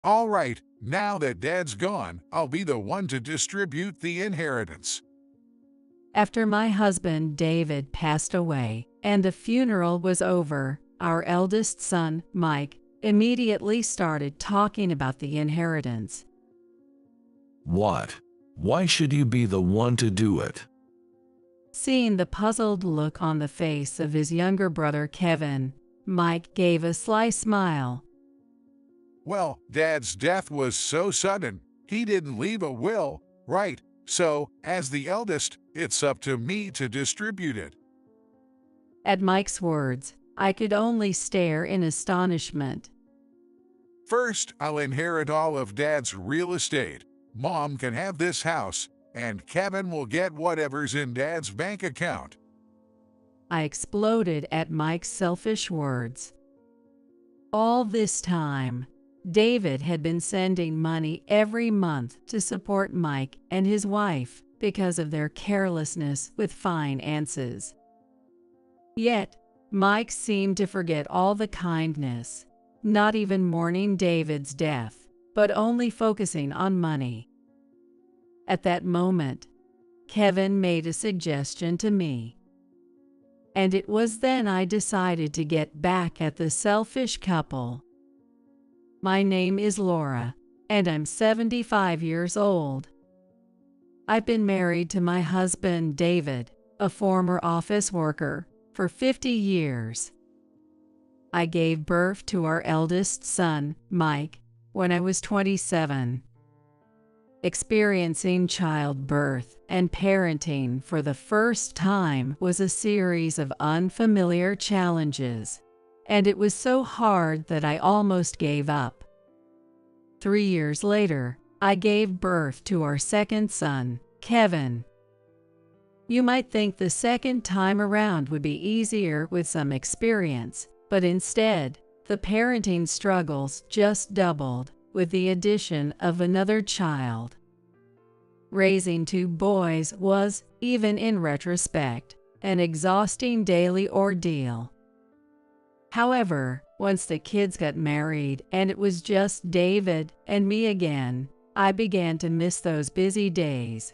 All right, now that Dad's gone, I'll be the one to distribute the inheritance. After my husband David passed away and the funeral was over, our eldest son, Mike, immediately started talking about the inheritance. What? Why should you be the one to do it? Seeing the puzzled look on the face of his younger brother Kevin, Mike gave a sly smile. Well, Dad's death was so sudden, he didn't leave a will, right? So, as the eldest, it's up to me to distribute it. At Mike's words, I could only stare in astonishment. First, I'll inherit all of Dad's real estate. Mom can have this house, and Kevin will get whatever's in Dad's bank account. I exploded at Mike's selfish words. All this time, David had been sending money every month to support Mike and his wife because of their carelessness with finances. Yet, Mike seemed to forget all the kindness, not even mourning David's death, but only focusing on money. At that moment, Kevin made a suggestion to me. And it was then I decided to get back at the selfish couple. My name is Laura, and I'm 75 years old. I've been married to my husband David, a former office worker, for 50 years. I gave birth to our eldest son, Mike, when I was 27. Experiencing childbirth and parenting for the first time was a series of unfamiliar challenges, and it was so hard that I almost gave up. 3 years later, I gave birth to our second son, Kevin. You might think the second time around would be easier with some experience, but instead, the parenting struggles just doubled with the addition of another child. Raising 2 boys was, even in retrospect, an exhausting daily ordeal. However, once the kids got married and it was just David and me again, I began to miss those busy days.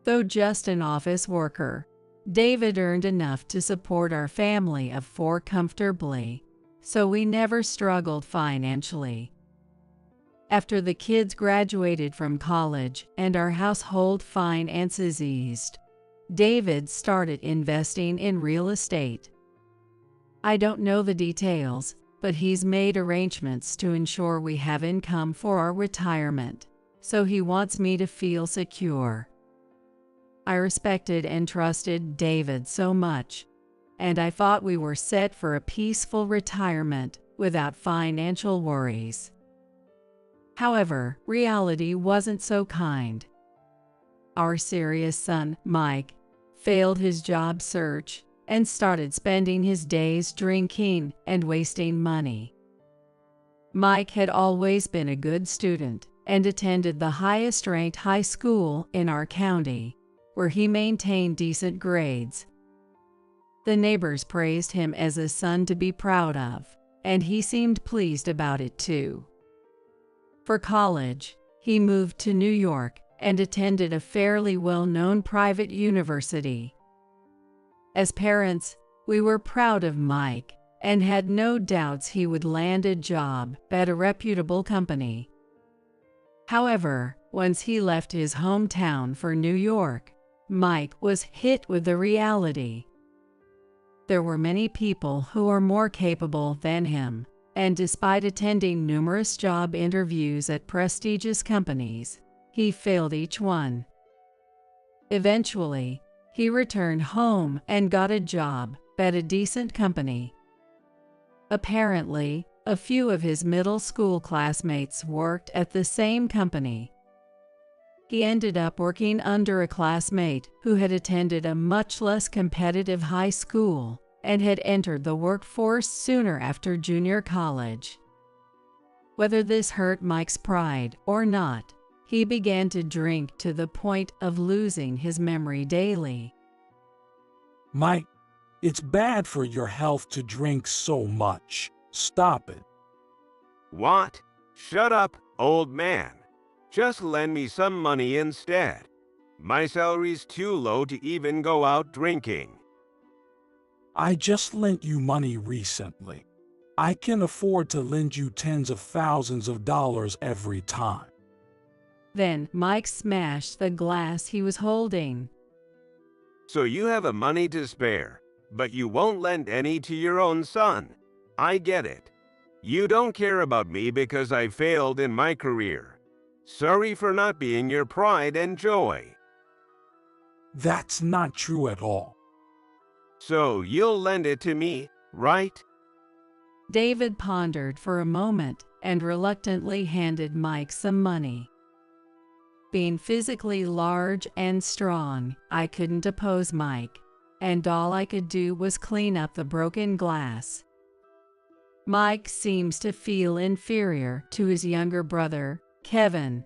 Though just an office worker, David earned enough to support our family of 4 comfortably, so we never struggled financially. After the kids graduated from college and our household finances eased, David started investing in real estate. I don't know the details, but he's made arrangements to ensure we have income for our retirement, so he wants me to feel secure. I respected and trusted David so much, and I thought we were set for a peaceful retirement without financial worries. However, reality wasn't so kind. Our serious son, Mike, failed his job search and started spending his days drinking and wasting money. Mike had always been a good student and attended the highest-ranked high school in our county, where he maintained decent grades. The neighbors praised him as a son to be proud of, and he seemed pleased about it too. For college, he moved to New York and attended a fairly well-known private university. As parents, we were proud of Mike and had no doubts he would land a job at a reputable company. However, once he left his hometown for New York, Mike was hit with the reality. There were many people who were more capable than him, and despite attending numerous job interviews at prestigious companies, he failed each one. Eventually, he returned home and got a job at a decent company. Apparently, a few of his middle school classmates worked at the same company. He ended up working under a classmate who had attended a much less competitive high school and had entered the workforce sooner after junior college. Whether this hurt Mike's pride or not, he began to drink to the point of losing his memory daily. Mike, it's bad for your health to drink so much. Stop it. What? Shut up, old man. Just lend me some money instead. My salary's too low to even go out drinking. I just lent you money recently. I can afford to lend you tens of thousands of dollars every time. Then Mike smashed the glass he was holding. So you have a money to spare, but you won't lend any to your own son. I get it. You don't care about me because I failed in my career. Sorry for not being your pride and joy. That's not true at all. So you'll lend it to me, right? David pondered for a moment and reluctantly handed Mike some money. Being physically large and strong, I couldn't oppose Mike, and all I could do was clean up the broken glass. Mike seems to feel inferior to his younger brother, Kevin.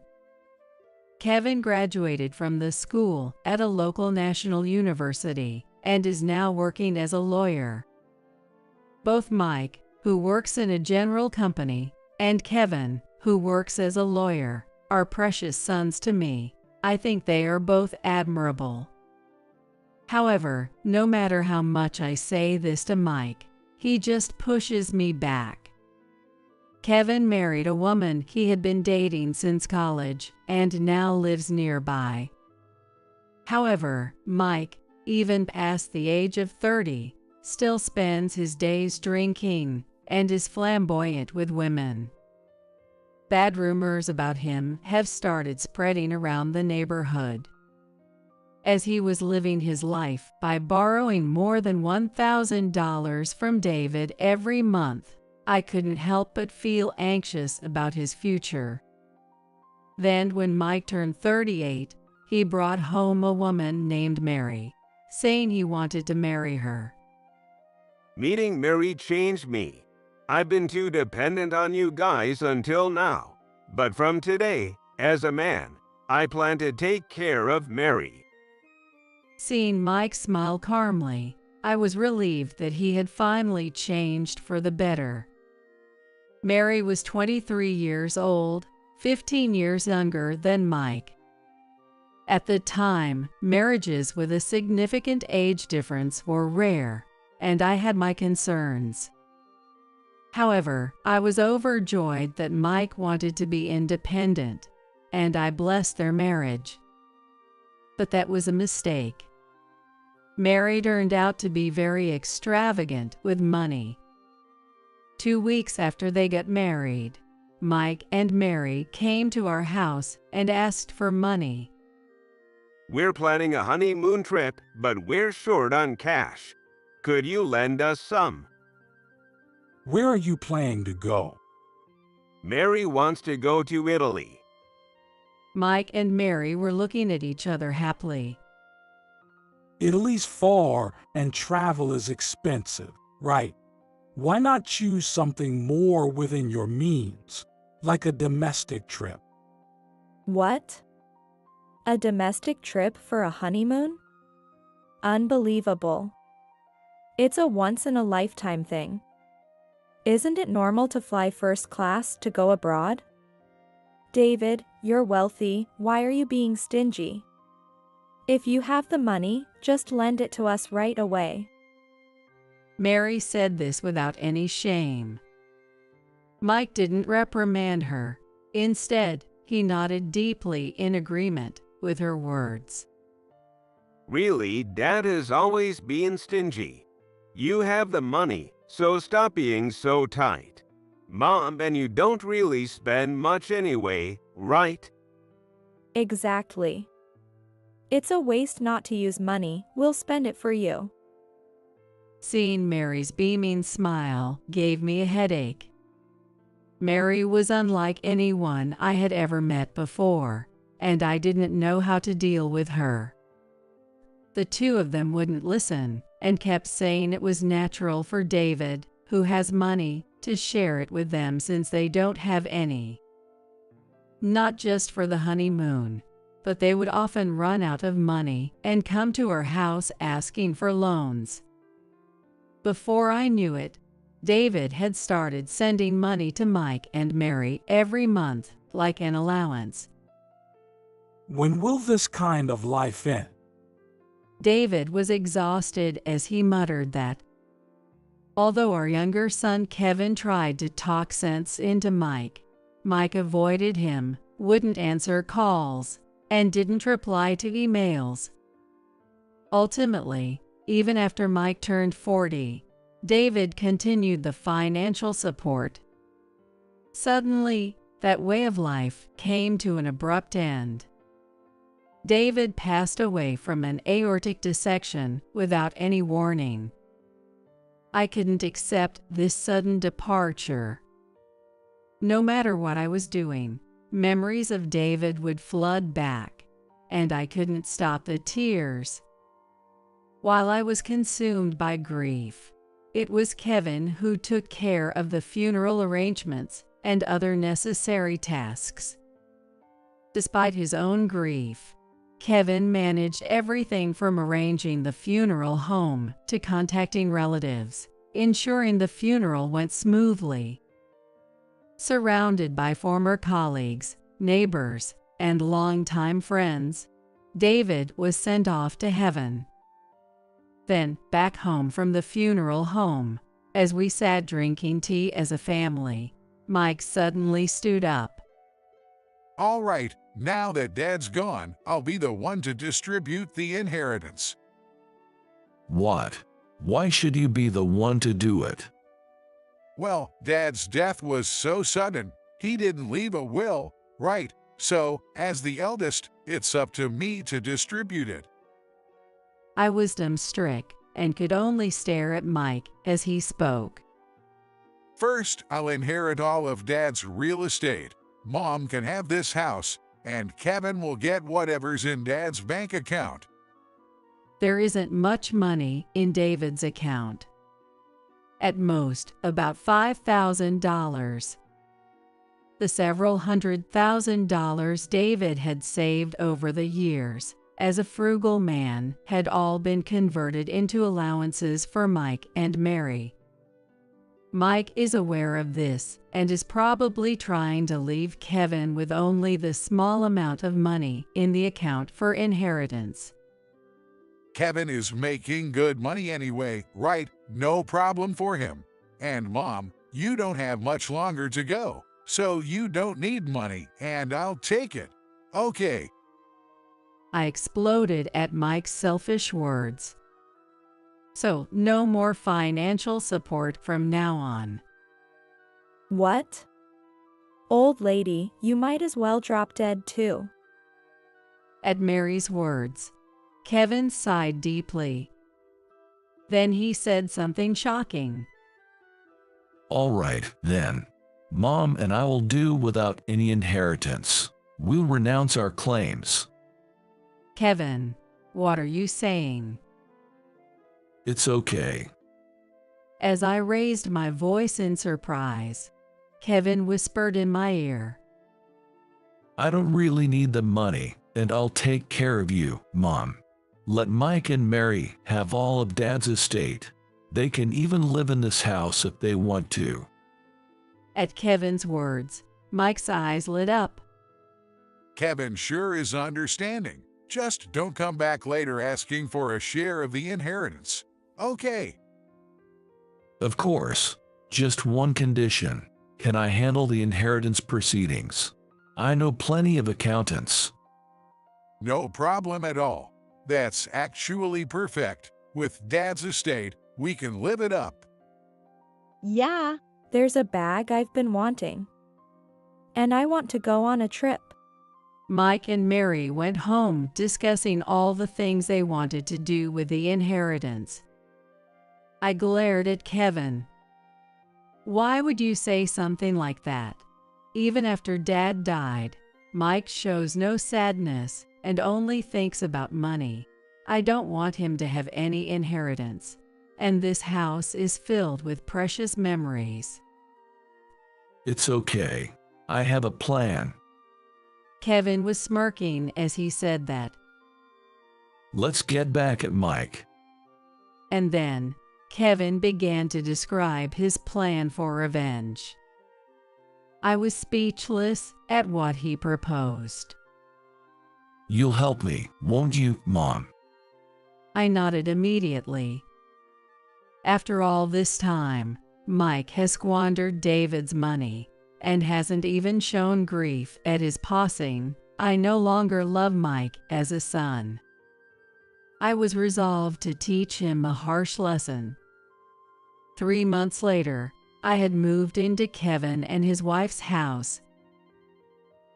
Kevin graduated from the school at a local national university and is now working as a lawyer. Both Mike, who works in a general company, and Kevin, who works as a lawyer, are precious sons to me. I think they are both admirable. However, no matter how much I say this to Mike, he just pushes me back. Kevin married a woman he had been dating since college and now lives nearby. However, Mike, even past the age of 30, still spends his days drinking and is flamboyant with women. Bad rumors about him have started spreading around the neighborhood. As he was living his life by borrowing more than $1,000 from David every month, I couldn't help but feel anxious about his future. Then, when Mike turned 38, he brought home a woman named Mary, saying he wanted to marry her. Meeting Mary changed me. I've been too dependent on you guys until now. But from today, as a man, I plan to take care of Mary. Seeing Mike smile calmly, I was relieved that he had finally changed for the better. Mary was 23 years old, 15 years younger than Mike. At the time, marriages with a significant age difference were rare, and I had my concerns. However, I was overjoyed that Mike wanted to be independent, and I blessed their marriage. But that was a mistake. Mary turned out to be very extravagant with money. 2 weeks after they got married, Mike and Mary came to our house and asked for money. We're planning a honeymoon trip, but we're short on cash. Could you lend us some? Where are you planning to go? Mary wants to go to Italy. Mike and Mary were looking at each other happily. Italy's far and travel is expensive, right? Why not choose something more within your means, like a domestic trip? What? A domestic trip for a honeymoon? Unbelievable. It's a once-in-a-lifetime thing. Isn't it normal to fly first class to go abroad? David, you're wealthy. Why are you being stingy? If you have the money, just lend it to us right away. Mary said this without any shame. Mike didn't reprimand her. Instead, he nodded deeply in agreement with her words. Really, Dad has always been stingy. You have the money, so stop being so tight. Mom and you don't really spend much anyway, right? Exactly. It's a waste not to use money. We'll spend it for you. Seeing Mary's beaming smile gave me a headache. Mary was unlike anyone I had ever met before, and I didn't know how to deal with her. The two of them wouldn't listen and kept saying it was natural for David, who has money, to share it with them since they don't have any. Not just for the honeymoon, but they would often run out of money and come to our house asking for loans. Before I knew it, David had started sending money to Mike and Mary every month, like an allowance. When will this kind of life end? David was exhausted as he muttered that. Although our younger son Kevin tried to talk sense into Mike, Mike avoided him, wouldn't answer calls, and didn't reply to emails. Ultimately, even after Mike turned 40, David continued the financial support. Suddenly, that way of life came to an abrupt end. David passed away from an aortic dissection without any warning. I couldn't accept this sudden departure. No matter what I was doing, memories of David would flood back, and I couldn't stop the tears. While I was consumed by grief, it was Kevin who took care of the funeral arrangements and other necessary tasks. Despite his own grief, Kevin managed everything from arranging the funeral home to contacting relatives, ensuring the funeral went smoothly. Surrounded by former colleagues, neighbors, and longtime friends, David was sent off to heaven. Then, back home from the funeral home, as we sat drinking tea as a family, Mike suddenly stood up. All right, now that Dad's gone, I'll be the one to distribute the inheritance. What? Why should you be the one to do it? Well, Dad's death was so sudden, he didn't leave a will, right? So, as the eldest, it's up to me to distribute it. I was dumbstruck and could only stare at Mike as he spoke. First, I'll inherit all of Dad's real estate. Mom can have this house, and Kevin will get whatever's in Dad's bank account. There isn't much money in David's account. At most, about $5,000. The several $100,000 David had saved over the years, as a frugal man, had all been converted into allowances for Mike and Mary. Mike is aware of this and is probably trying to leave Kevin with only the small amount of money in the account for inheritance. Kevin is making good money anyway, right? No problem for him. And Mom, you don't have much longer to go, so you don't need money, and I'll take it. Okay. I exploded at Mike's selfish words. So, no more financial support from now on. What? Old lady, you might as well drop dead too. At Mary's words, Kevin sighed deeply. Then he said something shocking. All right, then. Mom and I will do without any inheritance. We'll renounce our claims. Kevin, what are you saying? It's okay. As I raised my voice in surprise, Kevin whispered in my ear. I don't really need the money, and I'll take care of you, Mom. Let Mike and Mary have all of Dad's estate. They can even live in this house if they want to. At Kevin's words, Mike's eyes lit up. Kevin sure is understanding. Just don't come back later asking for a share of the inheritance. Okay. Of course. Just one condition. Can I handle the inheritance proceedings? I know plenty of accountants. No problem at all. That's actually perfect. With Dad's estate, we can live it up. Yeah, there's a bag I've been wanting. And I want to go on a trip. Mike and Mary went home discussing all the things they wanted to do with the inheritance. I glared at Kevin. Why would you say something like that? Even after Dad died, Mike shows no sadness and only thinks about money. I don't want him to have any inheritance, and this house is filled with precious memories. It's okay. I have a plan. Kevin was smirking as he said that. Let's get back at Mike. And then, Kevin began to describe his plan for revenge. I was speechless at what he proposed. You'll help me, won't you, Mom? I nodded immediately. After all this time, Mike has squandered David's money and hasn't even shown grief at his passing. I no longer love Mike as a son. I was resolved to teach him a harsh lesson. 3 months later, I had moved into Kevin and his wife's house.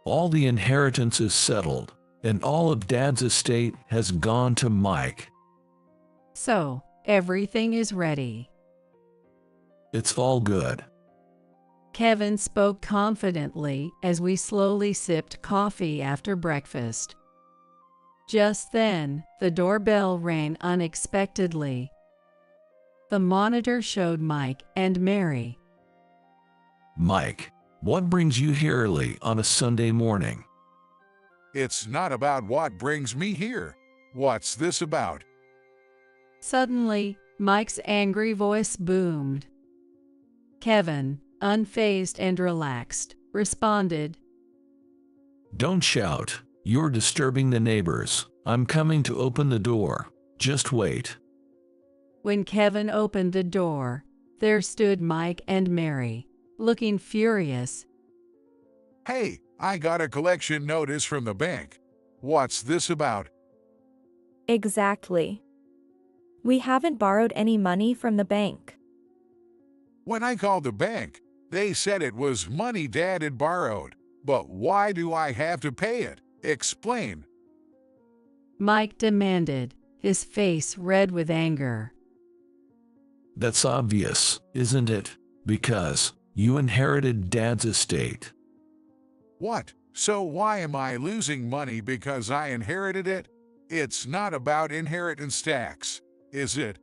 All the inheritance is settled, and all of Dad's estate has gone to Mike. So, everything is ready. It's all good. Kevin spoke confidently as we slowly sipped coffee after breakfast. Just then, the doorbell rang unexpectedly. The monitor showed Mike and Mary. Mike, what brings you here early on a Sunday morning? It's not about what brings me here. What's this about? Suddenly, Mike's angry voice boomed. Kevin, unfazed and relaxed, responded, Don't shout. You're disturbing the neighbors. I'm coming to open the door. Just wait. When Kevin opened the door, there stood Mike and Mary, looking furious. Hey, I got a collection notice from the bank. What's this about? Exactly. We haven't borrowed any money from the bank. When I called the bank, they said it was money Dad had borrowed. But why do I have to pay it? Explain. Mike demanded, his face red with anger. That's obvious, isn't it? Because you inherited Dad's estate. What? So why am I losing money because I inherited it? It's not about inheritance tax, is it?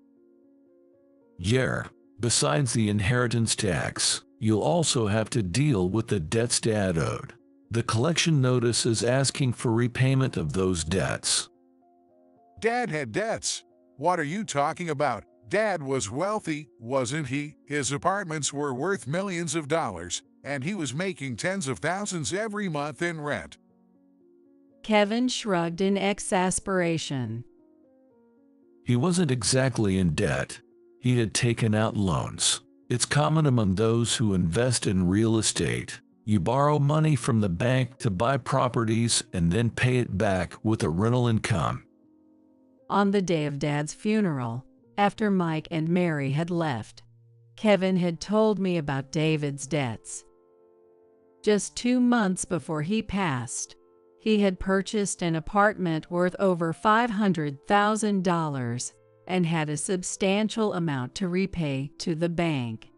Yeah. Besides the inheritance tax, you'll also have to deal with the debts Dad owed. The collection notice is asking for repayment of those debts. Dad had debts. What are you talking about? Dad was wealthy, wasn't he? His apartments were worth millions of dollars, and he was making tens of thousands every month in rent. Kevin shrugged in exasperation. He wasn't exactly in debt. He had taken out loans. It's common among those who invest in real estate. You borrow money from the bank to buy properties and then pay it back with a rental income. On the day of Dad's funeral, after Mike and Mary had left, Kevin had told me about David's debts. Just 2 months before he passed, he had purchased an apartment worth over $500,000 and had a substantial amount to repay to the bank.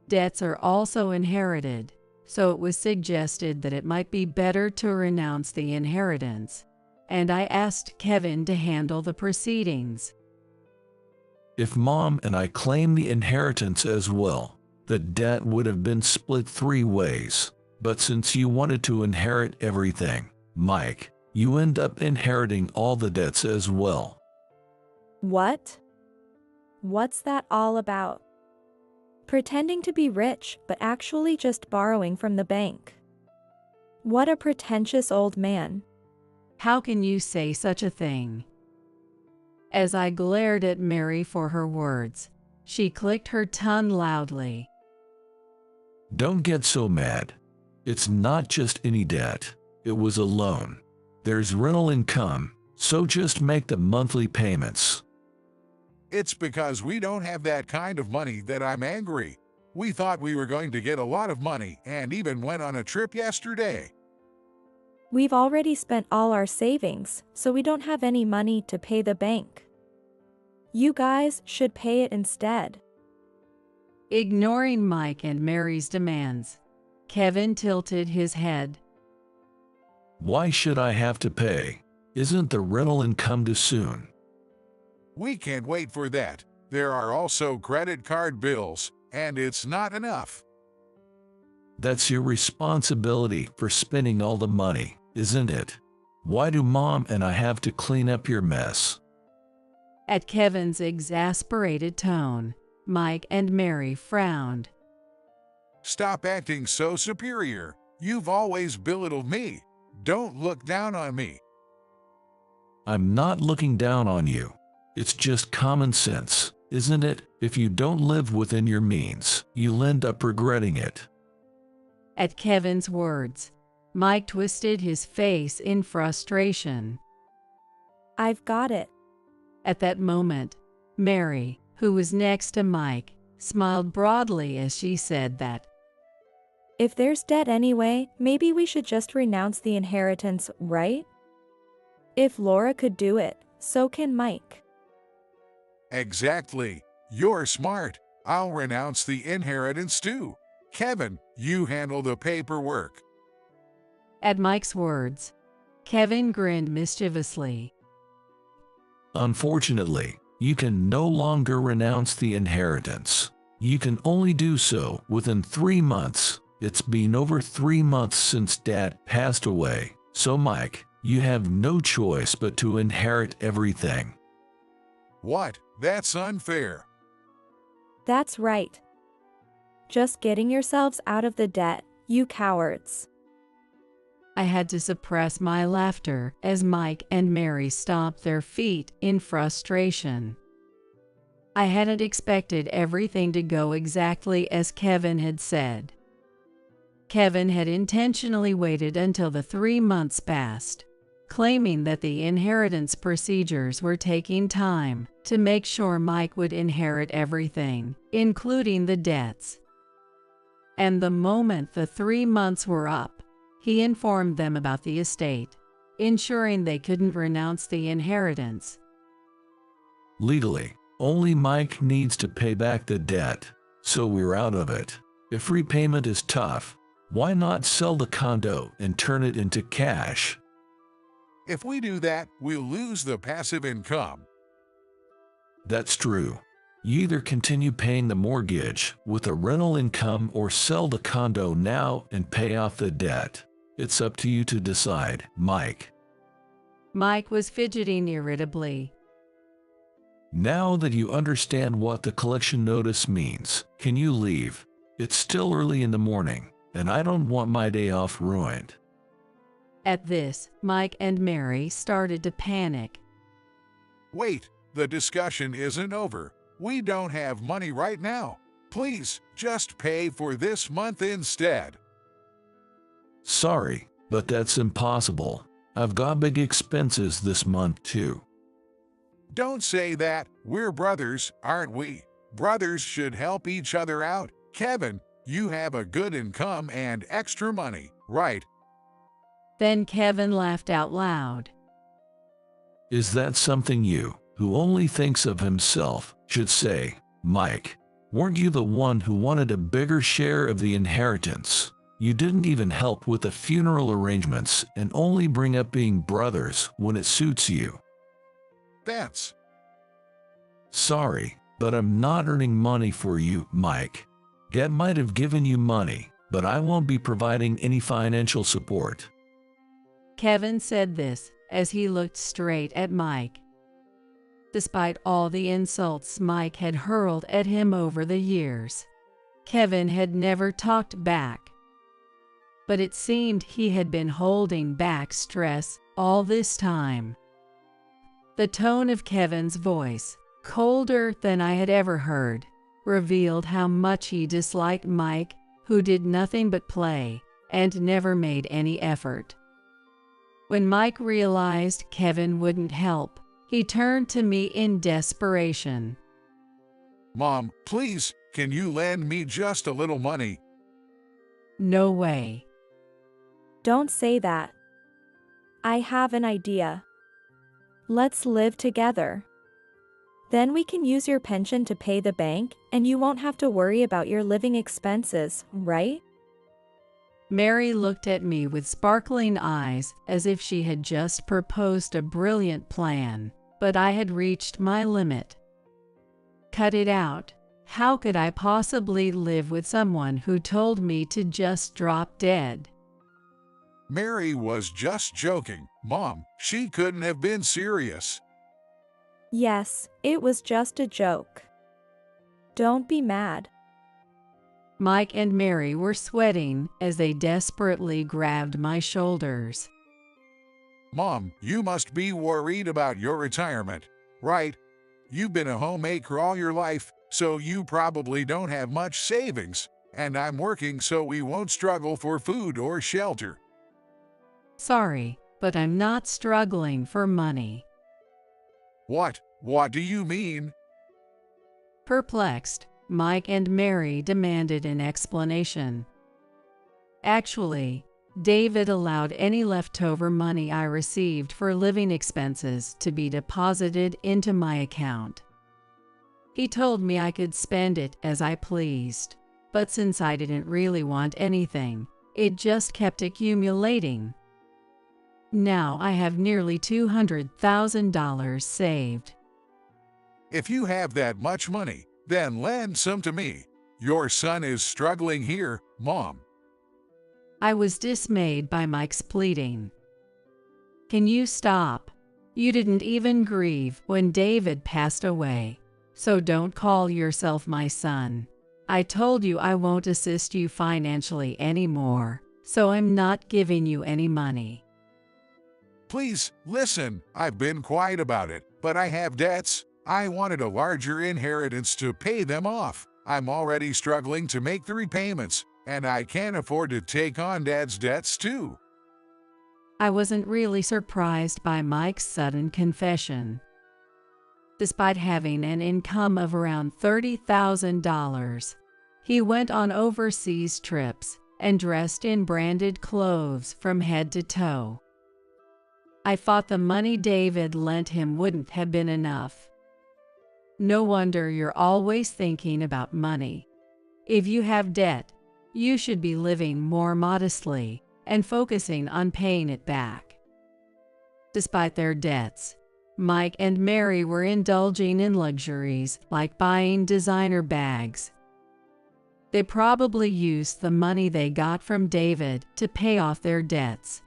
Debts are also inherited, so it was suggested that it might be better to renounce the inheritance, and I asked Kevin to handle the proceedings. If Mom and I claim the inheritance as well, the debt would have been split 3 ways. But since you wanted to inherit everything, Mike, you end up inheriting all the debts as well. What? What's that all about? Pretending to be rich, but actually just borrowing from the bank. What a pretentious old man. How can you say such a thing? As I glared at Mary for her words, she clicked her tongue loudly. Don't get so mad. It's not just any debt. It was a loan. There's rental income, so just make the monthly payments. It's because we don't have that kind of money that I'm angry. We thought we were going to get a lot of money and even went on a trip yesterday. We've already spent all our savings, so we don't have any money to pay the bank. You guys should pay it instead. Ignoring Mike and Mary's demands, Kevin tilted his head. Why should I have to pay? Isn't the rental income due soon? We can't wait for that. There are also credit card bills, and it's not enough. That's your responsibility for spending all the money, isn't it? Why do Mom and I have to clean up your mess? At Kevin's exasperated tone, Mike and Mary frowned. Stop acting so superior. You've always belittled me. Don't look down on me. I'm not looking down on you. It's just common sense, isn't it? If you don't live within your means, you'll end up regretting it. At Kevin's words, Mike twisted his face in frustration. I've got it. At that moment, Mary, who was next to Mike, smiled broadly as she said that. If there's debt anyway, maybe we should just renounce the inheritance, right? If Laura could do it, so can Mike. Exactly. You're smart. I'll renounce the inheritance too. Kevin, you handle the paperwork. At Mike's words, Kevin grinned mischievously. Unfortunately, you can no longer renounce the inheritance. You can only do so within 3 months. It's been over 3 months since Dad passed away, so Mike, you have no choice but to inherit everything. What? That's unfair. That's right. Just getting yourselves out of the debt, you cowards. I had to suppress my laughter as Mike and Mary stomped their feet in frustration. I hadn't expected everything to go exactly as Kevin had said. Kevin had intentionally waited until the 3 months passed, claiming that the inheritance procedures were taking time to make sure Mike would inherit everything, including the debts. And the moment the 3 months were up, he informed them about the estate, ensuring they couldn't renounce the inheritance. Legally, only Mike needs to pay back the debt, so we're out of it. If repayment is tough, why not sell the condo and turn it into cash? If we do that, we'll lose the passive income. That's true. You either continue paying the mortgage with a rental income or sell the condo now and pay off the debt. It's up to you to decide, Mike. Mike was fidgeting irritably. Now that you understand what the collection notice means, can you leave? It's still early in the morning, and I don't want my day off ruined. At this, Mike and Mary started to panic. Wait, the discussion isn't over. We don't have money right now. Please, just pay for this month instead. Sorry, but that's impossible. I've got big expenses this month too. Don't say that. We're brothers, aren't we? Brothers should help each other out. Kevin, you have a good income and extra money, right? Then Kevin laughed out loud. Is that something you, who only thinks of himself, should say, Mike? Weren't you the one who wanted a bigger share of the inheritance? You didn't even help with the funeral arrangements and only bring up being brothers when it suits you. That's... Sorry, but I'm not earning money for you, Mike. Dad might have given you money, but I won't be providing any financial support. Kevin said this as he looked straight at Mike. Despite all the insults Mike had hurled at him over the years, Kevin had never talked back. But it seemed he had been holding back stress all this time. The tone of Kevin's voice, colder than I had ever heard, revealed how much he disliked Mike, who did nothing but play and never made any effort. When Mike realized Kevin wouldn't help, he turned to me in desperation. Mom, please, can you lend me just a little money? No way. Don't say that. I have an idea. Let's live together. Then we can use your pension to pay the bank, and you won't have to worry about your living expenses, right? Mary looked at me with sparkling eyes as if she had just proposed a brilliant plan, but I had reached my limit. Cut it out. How could I possibly live with someone who told me to just drop dead? Mary was just joking. Mom, she couldn't have been serious. Yes, it was just a joke. Don't be mad. Mike and Mary were sweating as they desperately grabbed my shoulders. Mom, you must be worried about your retirement, right? You've been a homemaker all your life, so you probably don't have much savings, and I'm working so we won't struggle for food or shelter. Sorry, but I'm not struggling for money. What? What do you mean? Perplexed, Mike and Mary demanded an explanation. Actually, David allowed any leftover money I received for living expenses to be deposited into my account. He told me I could spend it as I pleased, but since I didn't really want anything, it just kept accumulating. Now I have nearly $200,000 saved. If you have that much money, then lend some to me. Your son is struggling here, Mom. I was dismayed by Mike's pleading. Can you stop? You didn't even grieve when David passed away, so don't call yourself my son. I told you I won't assist you financially anymore, so I'm not giving you any money. Please, listen, I've been quiet about it, but I have debts. I wanted a larger inheritance to pay them off. I'm already struggling to make the repayments, and I can't afford to take on Dad's debts too. I wasn't really surprised by Mike's sudden confession. Despite having an income of around $30,000, he went on overseas trips and dressed in branded clothes from head to toe. I thought the money David lent him wouldn't have been enough. No wonder you're always thinking about money. If you have debt, you should be living more modestly and focusing on paying it back. Despite their debts, Mike and Mary were indulging in luxuries like buying designer bags. They probably used the money they got from David to pay off their debts.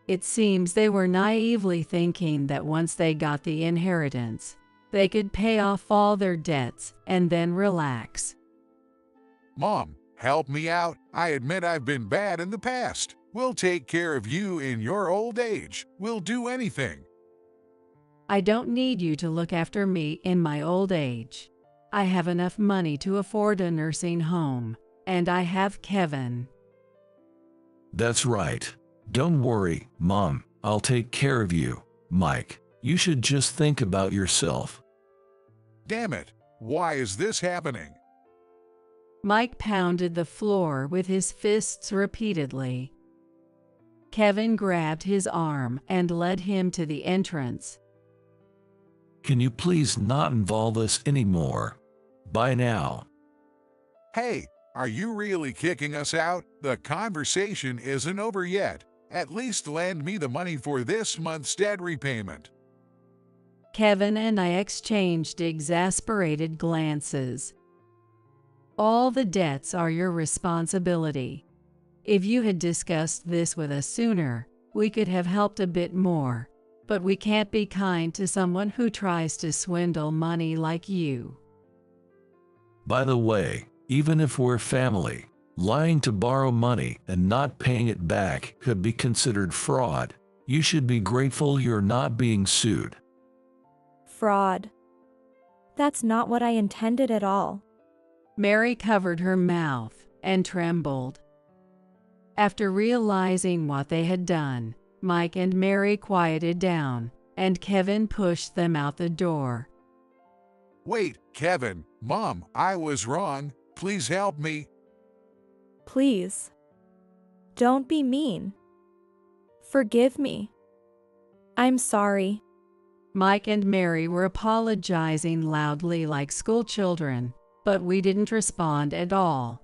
It seems they were naively thinking that once they got the inheritance, they could pay off all their debts and then relax. Mom, help me out. I admit I've been bad in the past. We'll take care of you in your old age. We'll do anything. I don't need you to look after me in my old age. I have enough money to afford a nursing home, and I have Kevin. That's right. Don't worry, Mom. I'll take care of you. Mike, you should just think about yourself. Damn it. Why is this happening? Mike pounded the floor with his fists repeatedly. Kevin grabbed his arm and led him to the entrance. Can you please not involve us anymore? Bye now. Hey, are you really kicking us out? The conversation isn't over yet. At least lend me the money for this month's debt repayment. Kevin and I exchanged exasperated glances. All the debts are your responsibility. If you had discussed this with us sooner, we could have helped a bit more, but we can't be kind to someone who tries to swindle money like you. By the way, even if we're family, lying to borrow money and not paying it back could be considered fraud. You should be grateful you're not being sued. Fraud. That's not what I intended at all. Mary covered her mouth and trembled. After realizing what they had done, Mike and Mary quieted down, and Kevin pushed them out the door. Wait, Kevin, Mom, I was wrong. Please help me. Please. Don't be mean. Forgive me. I'm sorry. Mike and Mary were apologizing loudly like schoolchildren, but we didn't respond at all.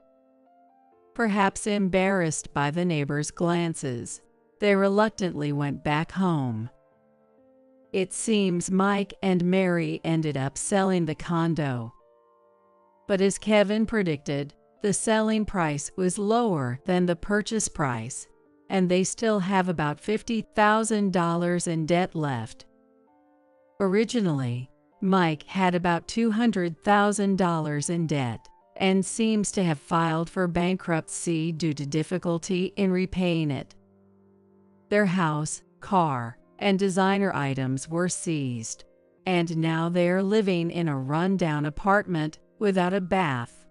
Perhaps embarrassed by the neighbors' glances, they reluctantly went back home. It seems Mike and Mary ended up selling the condo. But as Kevin predicted, the selling price was lower than the purchase price, and they still have about $50,000 in debt left. Originally, Mike had about $200,000 in debt and seems to have filed for bankruptcy due to difficulty in repaying it. Their house, car, and designer items were seized, and now they are living in a rundown apartment without a bath.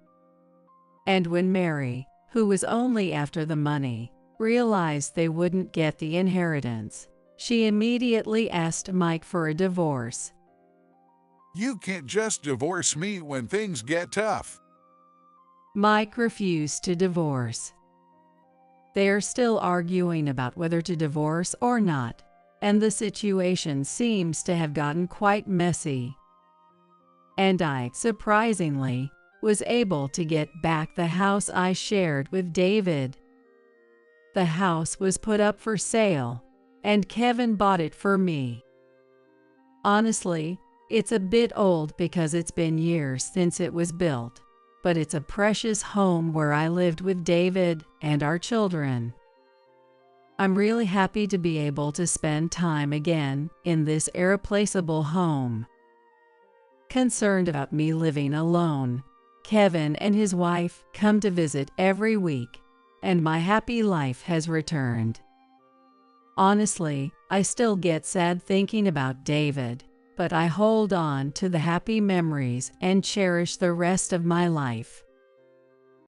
And when Mary, who was only after the money, realized they wouldn't get the inheritance, she immediately asked Mike for a divorce. You can't just divorce me when things get tough. Mike refused to divorce. They are still arguing about whether to divorce or not, and the situation seems to have gotten quite messy. And I, surprisingly, was able to get back the house I shared with David. The house was put up for sale, and Kevin bought it for me. Honestly, it's a bit old because it's been years since it was built, but it's a precious home where I lived with David and our children. I'm really happy to be able to spend time again in this irreplaceable home. Concerned about me living alone, Kevin and his wife come to visit every week, and my happy life has returned. Honestly, I still get sad thinking about David, but I hold on to the happy memories and cherish the rest of my life.